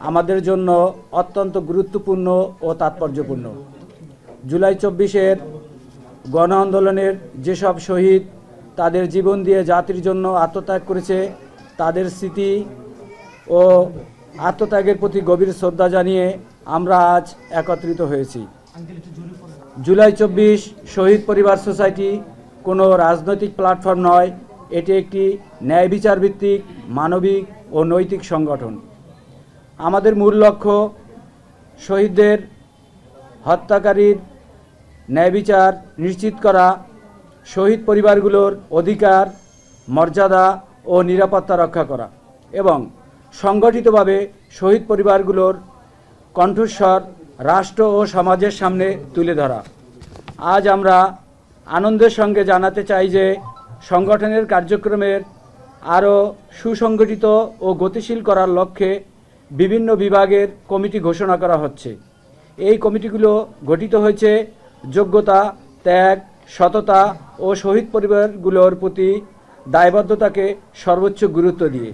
আমাদের জন্য অত্যন্ত গুরুত্বপূর্ণ ও তাৎপর্যপূর্ণ। জুলাই ২৪-এর গণ আন্দোলনের যেসব শহীদ তাদের জীবন দিয়ে জাতির জন্য আত্মত্যাগ করেছে, তাদের স্মৃতি ও আত্মত্যাগের প্রতি গভীর শ্রদ্ধা জানিয়ে আমরা আজ একত্রিত হয়েছি। জুলাই ২৪ শহীদ পরিবার সোসাইটি কোনো রাজনৈতিক প্ল্যাটফর্ম নয়, এটি একটি ন্যায় বিচার ভিত্তিক মানবিক ও নৈতিক সংগঠন। আমাদের মূল লক্ষ্য শহীদদের হত্যাকারীর ন্যায় বিচার নিশ্চিত করা, শহীদ পরিবারগুলোর অধিকার, মর্যাদা ও নিরাপত্তা রক্ষা করা এবং সংগঠিতভাবে শহীদ পরিবারগুলোর কণ্ঠস্বর রাষ্ট্র ও সমাজের সামনে তুলে ধরা। আজ আমরা আনন্দের সঙ্গে জানাতে চাই যে সংগঠনের কার্যক্রমের আরও সুসংগঠিত ও গতিশীল করার লক্ষ্যে বিভিন্ন বিভাগের কমিটি ঘোষণা করা হচ্ছে। এই কমিটিগুলো গঠিত হয়েছে যোগ্যতা, ত্যাগ, সততা ও শহীদ পরিবারগুলোর প্রতি দায়বদ্ধতাকে সর্বোচ্চ গুরুত্ব দিয়ে।